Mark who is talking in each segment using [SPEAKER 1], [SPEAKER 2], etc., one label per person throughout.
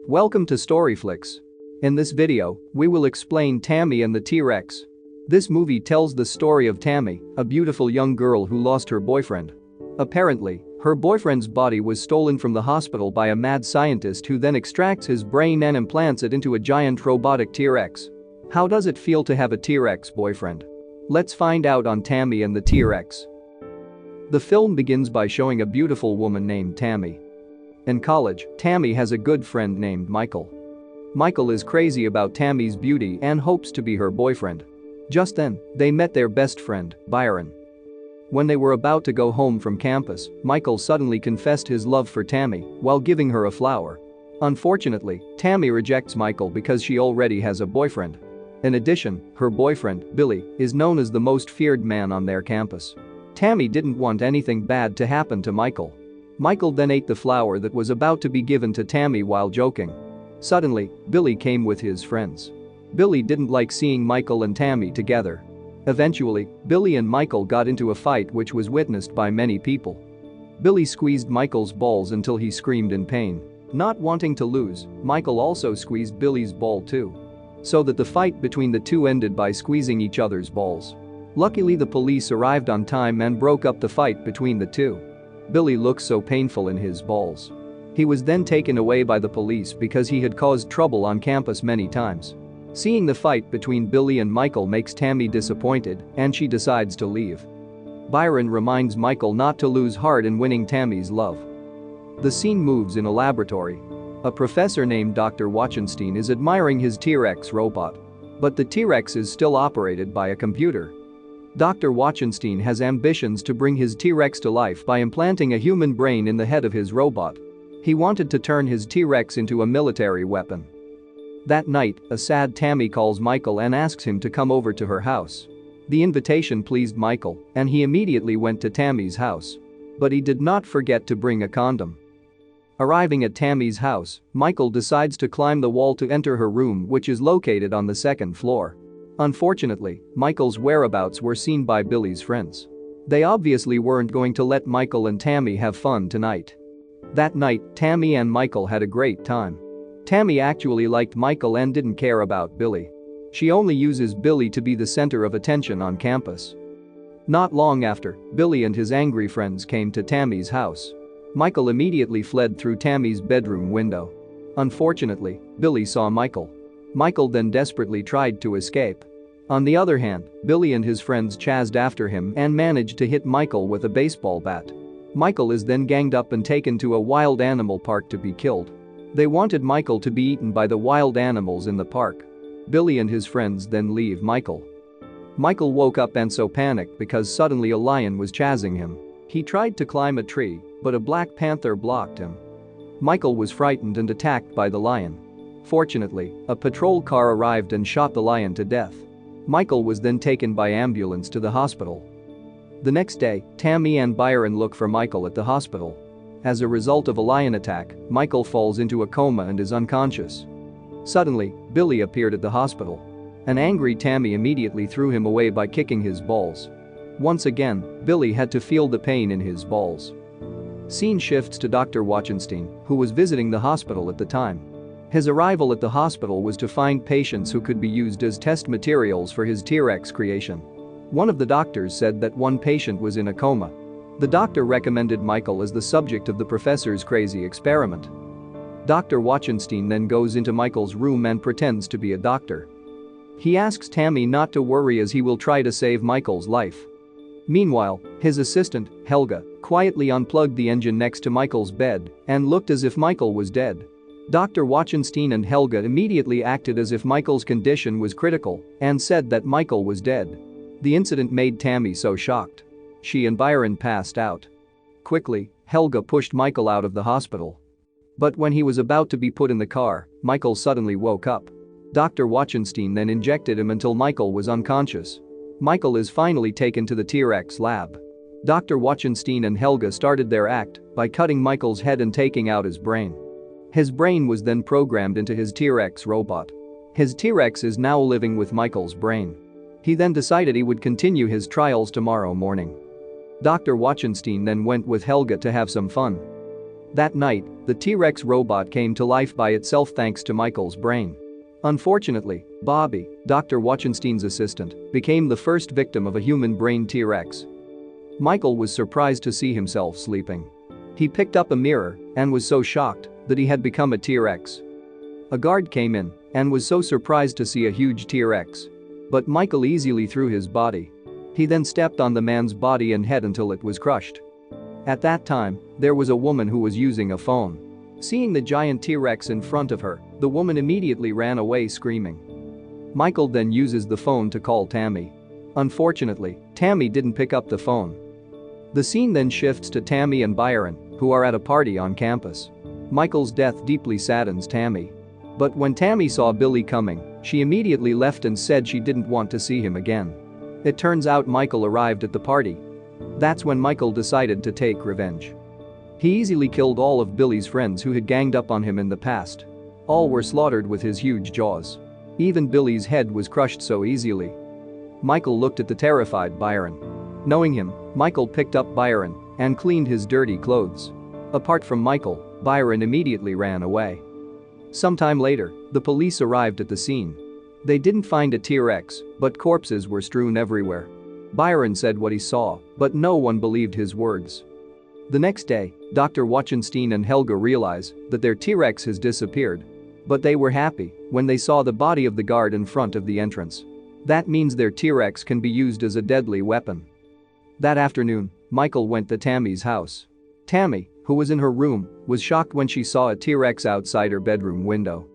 [SPEAKER 1] Welcome to Storyflix. In this video, we will explain Tammy and the T-Rex. This movie tells the story of Tammy, a beautiful young girl who lost her boyfriend. Apparently, her boyfriend's body was stolen from the hospital by a mad scientist who then extracts his brain and implants it into a giant robotic T-Rex. How does it feel to have a T-Rex boyfriend? Let's find out on Tammy and the T-Rex. The film begins by showing a beautiful woman named Tammy. In college, Tammy has a good friend named Michael. Michael is crazy about Tammy's beauty and hopes to be her boyfriend. Just then, they met their best friend, Byron. When they were about to go home from campus, Michael suddenly confessed his love for Tammy while giving her a flower. Unfortunately, Tammy rejects Michael because she already has a boyfriend. In addition, her boyfriend, Billy, is known as the most feared man on their campus. Tammy didn't want anything bad to happen to Michael. Michael then ate the flower that was about to be given to Tammy while joking. Suddenly, Billy came with his friends. Billy didn't like seeing Michael and Tammy together. Eventually, Billy and Michael got into a fight which was witnessed by many people. Billy squeezed Michael's balls until he screamed in pain. Not wanting to lose, Michael also squeezed Billy's ball too. So that the fight between the two ended by squeezing each other's balls. Luckily, the police arrived on time and broke up the fight between the two. Billy looked so painful in his balls. He was then taken away by the police because he had caused trouble on campus many times. Seeing the fight between Billy and Michael makes Tammy disappointed and she decides to leave. Byron reminds Michael not to lose heart in winning Tammy's love. The scene moves in a laboratory. A professor named Dr. Wachenstein is admiring his T-Rex robot. But the T-Rex is still operated by a computer. Dr. Wachenstein has ambitions to bring his T-Rex to life by implanting a human brain in the head of his robot. He wanted to turn his T-Rex into a military weapon. That night, a sad Tammy calls Michael and asks him to come over to her house. The invitation pleased Michael, and he immediately went to Tammy's house. But he did not forget to bring a condom. Arriving at Tammy's house, Michael decides to climb the wall to enter her room, which is located on the second floor. Unfortunately, Michael's whereabouts were seen by Billy's friends. They obviously weren't going to let Michael and Tammy have fun tonight. That night, Tammy and Michael had a great time. Tammy actually liked Michael and didn't care about Billy. She only uses Billy to be the center of attention on campus. Not long after, Billy and his angry friends came to Tammy's house. Michael immediately fled through Tammy's bedroom window. Unfortunately, Billy saw Michael. Michael then desperately tried to escape. On the other hand, Billy and his friends chased after him and managed to hit Michael with a baseball bat. Michael is then ganged up and taken to a wild animal park to be killed. They wanted Michael to be eaten by the wild animals in the park. Billy and his friends then leave Michael. Michael woke up and so panicked because suddenly a lion was chasing him. He tried to climb a tree, but a black panther blocked him. Michael was frightened and attacked by the lion. Fortunately, a patrol car arrived and shot the lion to death. Michael was then taken by ambulance to the hospital. The next day, Tammy and Byron look for Michael at the hospital. As a result of a lion attack, Michael falls into a coma and is unconscious. Suddenly, Billy appeared at the hospital. An angry Tammy immediately threw him away by kicking his balls. Once again, Billy had to feel the pain in his balls. Scene shifts to Dr. Wachenstein, who was visiting the hospital at the time. His arrival at the hospital was to find patients who could be used as test materials for his T-Rex creation. One of the doctors said that one patient was in a coma. The doctor recommended Michael as the subject of the professor's crazy experiment. Dr. Wachenstein then goes into Michael's room and pretends to be a doctor. He asks Tammy not to worry as he will try to save Michael's life. Meanwhile, his assistant, Helga, quietly unplugged the engine next to Michael's bed and looked as if Michael was dead. Dr. Wachenstein and Helga immediately acted as if Michael's condition was critical and said that Michael was dead. The incident made Tammy so shocked. She and Byron passed out. Quickly, Helga pushed Michael out of the hospital. But when he was about to be put in the car, Michael suddenly woke up. Dr. Wachenstein then injected him until Michael was unconscious. Michael is finally taken to the T-Rex lab. Dr. Wachenstein and Helga started their act by cutting Michael's head and taking out his brain. His brain was then programmed into his T-Rex robot. His T-Rex is now living with Michael's brain. He then decided he would continue his trials tomorrow morning. Dr. Wachenstein then went with Helga to have some fun. That night, the T-Rex robot came to life by itself thanks to Michael's brain. Unfortunately, Bobby, Dr. Wachenstein's assistant, became the first victim of a human brain T-Rex. Michael was surprised to see himself sleeping. He picked up a mirror and was so shocked that he had become a T-Rex. A guard came in and was so surprised to see a huge T-Rex. But Michael easily threw his body. He then stepped on the man's body and head until it was crushed. At that time, there was a woman who was using a phone. Seeing the giant T-Rex in front of her, the woman immediately ran away screaming. Michael then uses the phone to call Tammy. Unfortunately, Tammy didn't pick up the phone. The scene then shifts to Tammy and Byron, who are at a party on campus. Michael's death deeply saddens Tammy. But when Tammy saw Billy coming, she immediately left and said she didn't want to see him again. It turns out Michael arrived at the party. That's when Michael decided to take revenge. He easily killed all of Billy's friends who had ganged up on him in the past. All were slaughtered with his huge jaws. Even Billy's head was crushed so easily. Michael looked at the terrified Byron. Knowing him, Michael picked up Byron and cleaned his dirty clothes. Apart from Michael, Byron immediately ran away. Sometime later, the police arrived at the scene. They didn't find a T-Rex, but corpses were strewn everywhere. Byron said what he saw, but no one believed his words. The next day, Dr. Wachenstein and Helga realize that their T-Rex has disappeared. But they were happy when they saw the body of the guard in front of the entrance. That means their T-Rex can be used as a deadly weapon. That afternoon, Michael went to Tammy's house. Tammy, who was in her room, was shocked when she saw a T-Rex outside her bedroom window.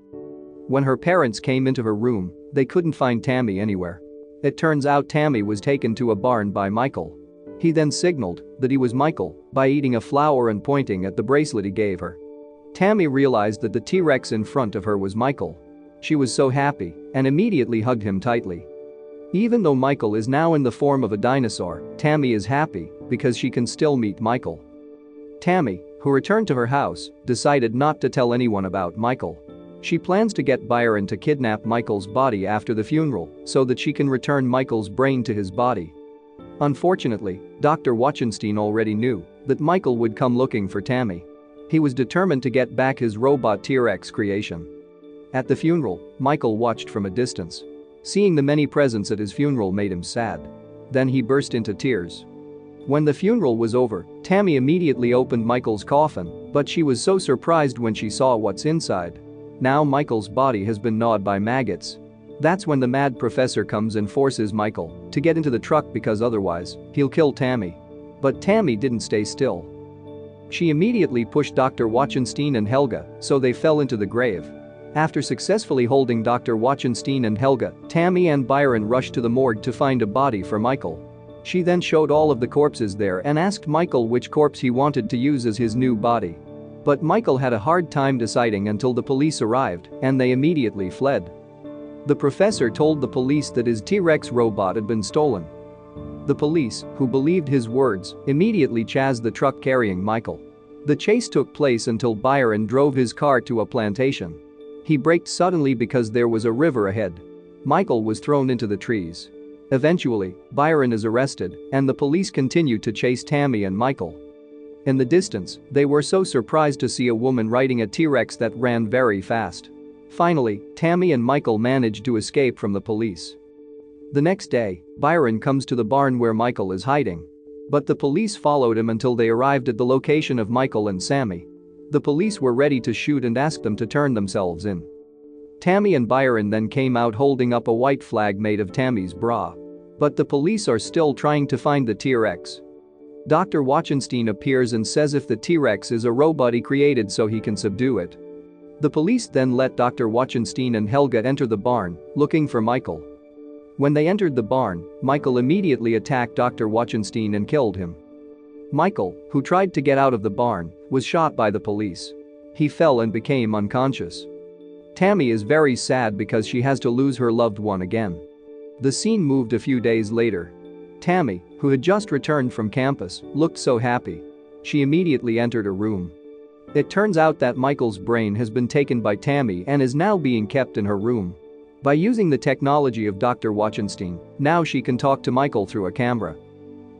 [SPEAKER 1] When her parents came into her room, they couldn't find Tammy anywhere. It turns out Tammy was taken to a barn by Michael. He then signaled that he was Michael by eating a flower and pointing at the bracelet he gave her. Tammy realized that the T-Rex in front of her was Michael. She was so happy and immediately hugged him tightly. Even though Michael is now in the form of a dinosaur, Tammy is happy because she can still meet Michael. Tammy, who returned to her house, decided not to tell anyone about Michael. She plans to get Byron to kidnap Michael's body after the funeral so that she can return Michael's brain to his body. Unfortunately, Dr. Wachenstein already knew that Michael would come looking for Tammy. He was determined to get back his robot T-Rex creation. At the funeral, Michael watched from a distance. Seeing the many presents at his funeral made him sad. Then he burst into tears. When the funeral was over, Tammy immediately opened Michael's coffin, but she was so surprised when she saw what's inside. Now Michael's body has been gnawed by maggots. That's when the mad professor comes and forces Michael to get into the truck because otherwise, he'll kill Tammy. But Tammy didn't stay still. She immediately pushed Dr. Wachenstein and Helga, so they fell into the grave. After successfully holding Dr. Wachenstein and Helga, Tammy and Byron rushed to the morgue to find a body for Michael. She then showed all of the corpses there and asked Michael which corpse he wanted to use as his new body. But Michael had a hard time deciding until the police arrived and they immediately fled. The professor told the police that his T-Rex robot had been stolen. The police, who believed his words, immediately chased the truck carrying Michael. The chase took place until Byron drove his car to a plantation. He braked suddenly because there was a river ahead. Michael was thrown into the trees. Eventually, Byron is arrested and the police continue to chase Tammy and Michael. In the distance, they were so surprised to see a woman riding a T-Rex that ran very fast. Finally, Tammy and Michael managed to escape from the police. The next day, Byron comes to the barn where Michael is hiding. But the police followed him until they arrived at the location of Michael and Sammy. The police were ready to shoot and asked them to turn themselves in. Tammy and Byron then came out holding up a white flag made of Tammy's bra. But the police are still trying to find the T-Rex. Dr. Wachenstein appears and says if the T-Rex is a robot he created so he can subdue it. The police then let Dr. Wachenstein and Helga enter the barn, looking for Michael. When they entered the barn, Michael immediately attacked Dr. Wachenstein and killed him. Michael, who tried to get out of the barn, was shot by the police. He fell and became unconscious. Tammy is very sad because she has to lose her loved one again. The scene moved a few days later. Tammy, who had just returned from campus, looked so happy. She immediately entered a room. It turns out that Michael's brain has been taken by Tammy and is now being kept in her room. By using the technology of Dr. Wachenstein, now she can talk to Michael through a camera.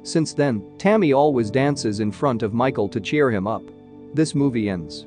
[SPEAKER 1] Since then, Tammy always dances in front of Michael to cheer him up. This movie ends